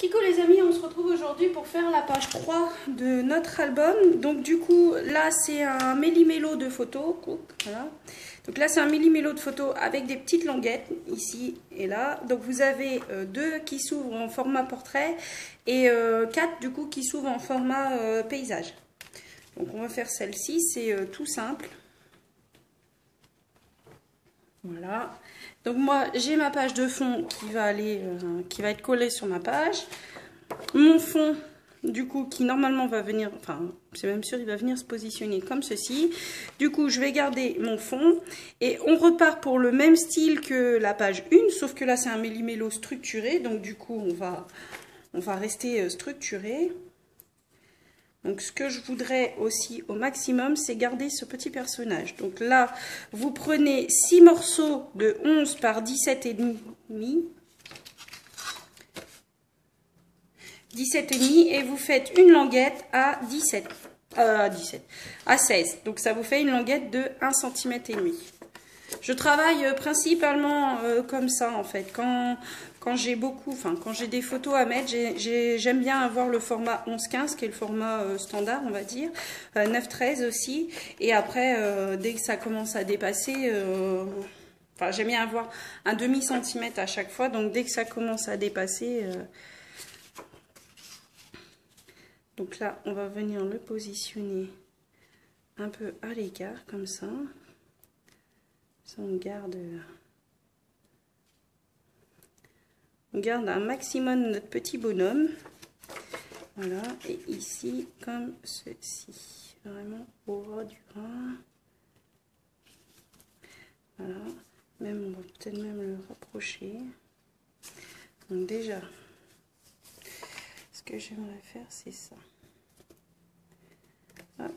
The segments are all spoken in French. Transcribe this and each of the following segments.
Coucou les amis, on se retrouve aujourd'hui pour faire la page 3 de notre album. Donc du coup, là c'est un méli-mélo de photos. Voilà. Donc là c'est un méli-mélo de photos avec des petites languettes, ici et là. Donc vous avez deux qui s'ouvrent en format portrait et 4 du coup qui s'ouvrent en format paysage. Donc on va faire celle-ci, c'est tout simple. Voilà. Donc moi j'ai ma page de fond qui va être collée sur ma page. Mon fond du coup qui normalement va venir, enfin c'est même sûr il va venir se positionner comme ceci. Du coup je vais garder mon fond et on repart pour le même style que la page 1, sauf que là c'est un méli-mélo structuré, donc du coup on va rester structuré. Donc ce que je voudrais aussi au maximum, c'est garder ce petit personnage. Donc là, vous prenez 6 morceaux de 11 par 17,5. 17,5 et vous faites une languette à 16. Donc ça vous fait une languette de 1,5 cm. Je travaille principalement comme ça en fait. Quand j'ai des photos à mettre, j'aime bien avoir le format 11-15 qui est le format standard, on va dire, 9-13 aussi. Et après, dès que ça commence à dépasser, j'aime bien avoir un demi-centimètre à chaque fois. Donc dès que ça commence à dépasser, donc là, on va venir le positionner un peu à l'écart comme ça. On garde un maximum notre petit bonhomme. Voilà, et ici comme ceci, vraiment au ras du bras. Voilà, même on va peut-être même le rapprocher. Donc déjà, ce que j'aimerais faire, c'est ça. Hop.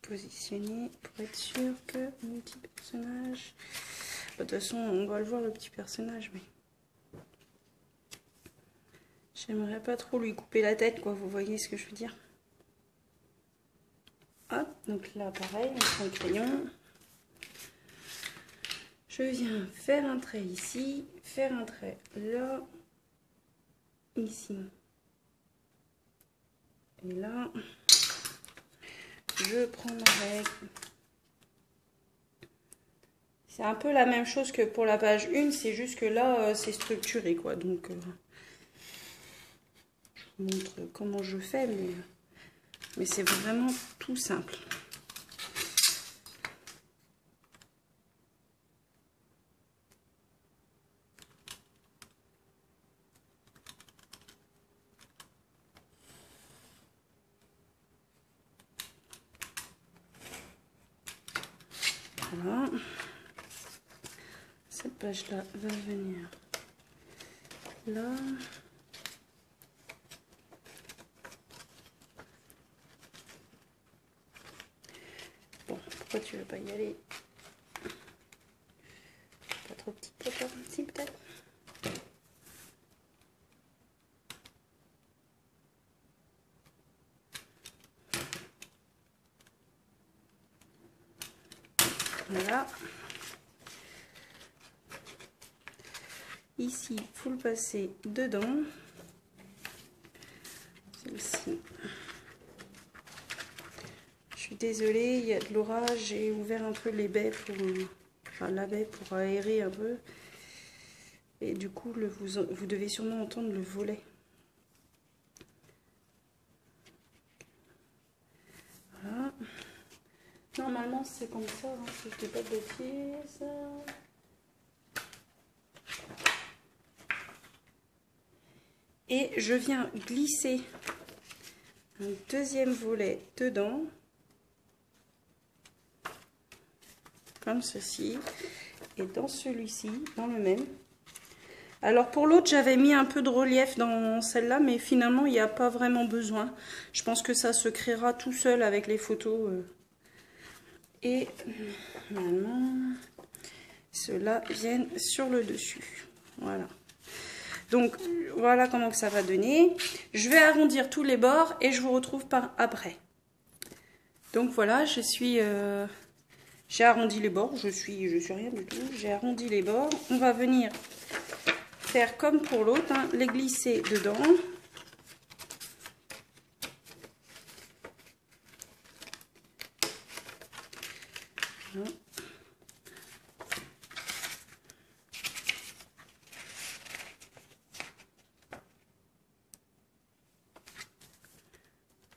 Positionner pour être sûr que mon petit personnage, de toute façon on va le voir le petit personnage, mais j'aimerais pas trop lui couper la tête quoi, vous voyez ce que je veux dire. Hop, donc là pareil, on prend le crayon, je viens faire un trait ici, faire un trait là, ici et là. Je prends ma règle. C'est un peu la même chose que pour la page 1, c'est juste que là, c'est structuré, quoi. Donc, je vous montre comment je fais, mais c'est vraiment tout simple. Voilà. Cette page-là va venir là. Bon, pourquoi tu veux pas y aller? Pas trop petite pour toi, si peut-être. Voilà. Ici, il faut le passer dedans. Celle-ci. Je suis désolée, il y a de l'orage. J'ai ouvert un peu les baies la baie pour aérer un peu. Et du coup, vous devez sûrement entendre le volet. Voilà. Normalement, c'est comme ça, hein, si je ne dis pas de bêtises. Et je viens glisser un deuxième volet dedans, comme ceci, et dans celui-ci, dans le même. Alors pour l'autre, j'avais mis un peu de relief dans celle-là, mais finalement, il n'y a pas vraiment besoin. Je pense que ça se créera tout seul avec les photos. Et normalement, ceux-là viennent sur le dessus. Voilà. Donc voilà comment que ça va donner. Je vais arrondir tous les bords et je vous retrouve par après. Donc voilà, j'ai arrondi les bords. Je suis rien du tout. J'ai arrondi les bords. On va venir faire comme pour l'autre, hein, les glisser dedans. Voilà.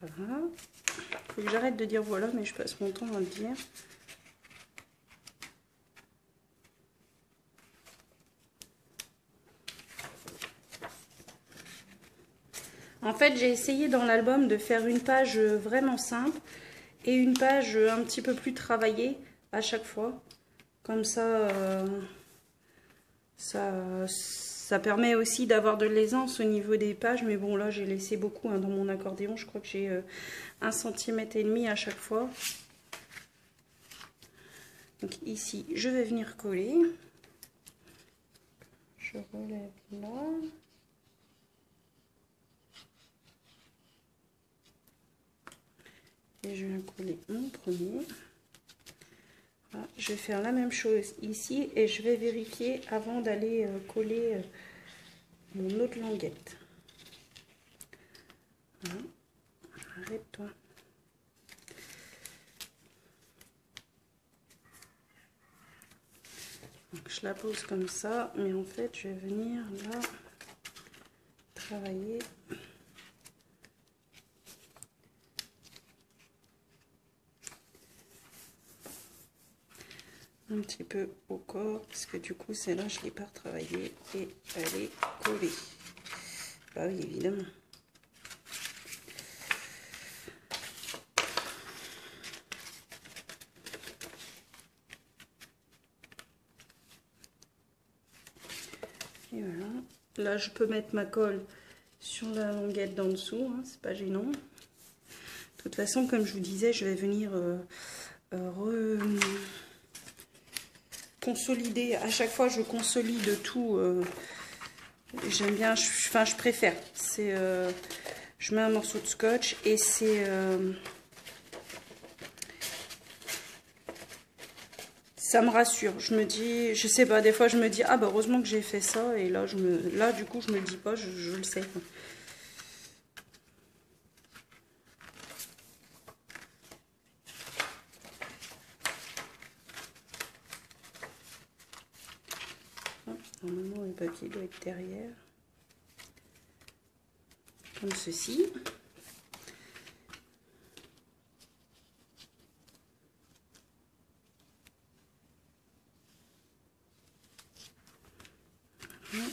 Voilà. Faut que j'arrête de dire voilà, mais je passe mon temps à le dire. En fait, j'ai essayé dans l'album de faire une page vraiment simple et une page un petit peu plus travaillée à chaque fois. Comme ça, ça permet aussi d'avoir de l'aisance au niveau des pages. Mais bon, là, j'ai laissé beaucoup dans mon accordéon. Je crois que j'ai 1,5 cm à chaque fois. Donc ici, je vais venir coller. Je relève là. Et je viens coller mon premier. Voilà, je vais faire la même chose ici et je vais vérifier avant d'aller coller mon autre languette. Voilà. Arrête-toi. Donc je la pose comme ça, mais en fait je vais venir là travailler. Un petit peu au corps, parce que du coup celle-là je ne l'ai pas retravaillée et elle est collée. Bah oui, évidemment. Et voilà. Là je peux mettre ma colle sur la languette d'en dessous, hein, c'est pas gênant. De toute façon, comme je vous disais, je vais venir consolider. À chaque fois, je consolide tout. J'aime bien, je préfère. C'est, je mets un morceau de scotch et c'est, ça me rassure. Je me dis, je sais pas, des fois je me dis ah bah heureusement que j'ai fait ça et là du coup je me le dis pas, je le sais. Normalement, le papier doit être derrière. Comme ceci. Voilà.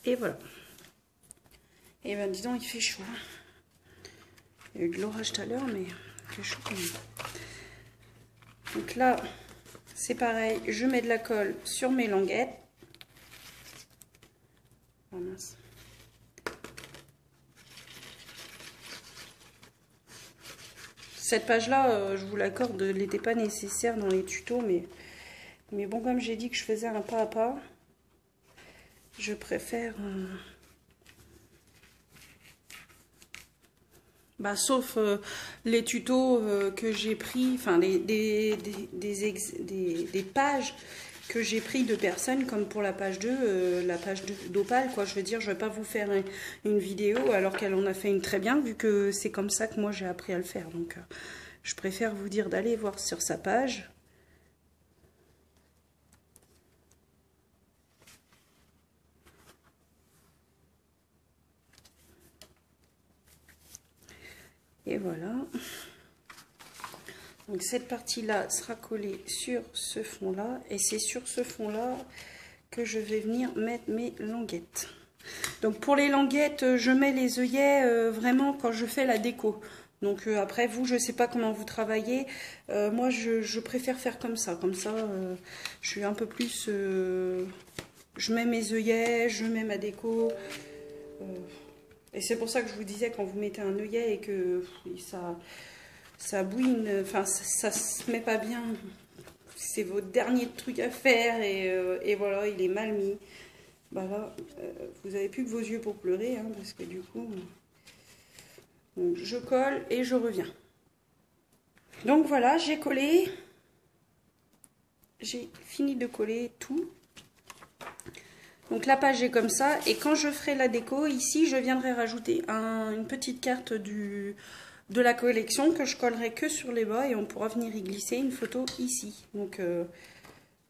Et voilà. Et ben dis donc, il fait chaud. Il y a eu de l'orage tout à l'heure, mais il fait chaud quand même. Donc là, c'est pareil, je mets de la colle sur mes languettes. Oh mince. Cette page-là, je vous l'accorde, elle n'était pas nécessaire dans les tutos, mais bon, comme j'ai dit que je faisais un pas à pas, je préfère... Bah, sauf les tutos que j'ai pris, enfin des pages que j'ai pris de personnes, comme pour la page 2, la page d'Opale, quoi. Je veux dire, je vais pas vous faire une vidéo alors qu'elle en a fait une très bien, vu que c'est comme ça que moi j'ai appris à le faire. Donc, je préfère vous dire d'aller voir sur sa page. Et voilà. Donc cette partie-là sera collée sur ce fond-là. Et c'est sur ce fond-là que je vais venir mettre mes languettes. Donc pour les languettes, je mets les œillets vraiment quand je fais la déco. Donc après, vous, je ne sais pas comment vous travaillez. Moi, je préfère faire comme ça. Comme ça, je suis un peu plus... je mets mes œillets, je mets ma déco. Et c'est pour ça que je vous disais, quand vous mettez un œillet et que ça bouine, enfin ça se met pas bien, c'est votre dernier truc à faire et voilà, il est mal mis. bah là, vous n'avez plus que vos yeux pour pleurer, hein, parce que du coup, donc je colle et je reviens. Donc voilà, j'ai collé, j'ai fini de coller tout. Donc la page est comme ça, et quand je ferai la déco, ici je viendrai rajouter une petite carte de la collection que je collerai que sur les bas, et on pourra venir y glisser une photo ici. Donc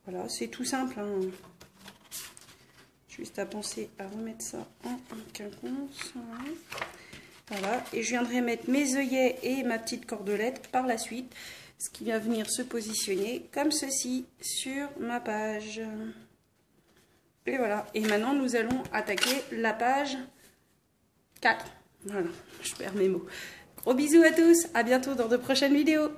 voilà, c'est tout simple, hein. Juste à penser à remettre ça en quinconce. Voilà, et je viendrai mettre mes œillets et ma petite cordelette par la suite, ce qui va venir se positionner comme ceci sur ma page. Et voilà, et maintenant nous allons attaquer la page 4. Voilà, je perds mes mots. Gros bisous à tous, à bientôt dans de prochaines vidéos.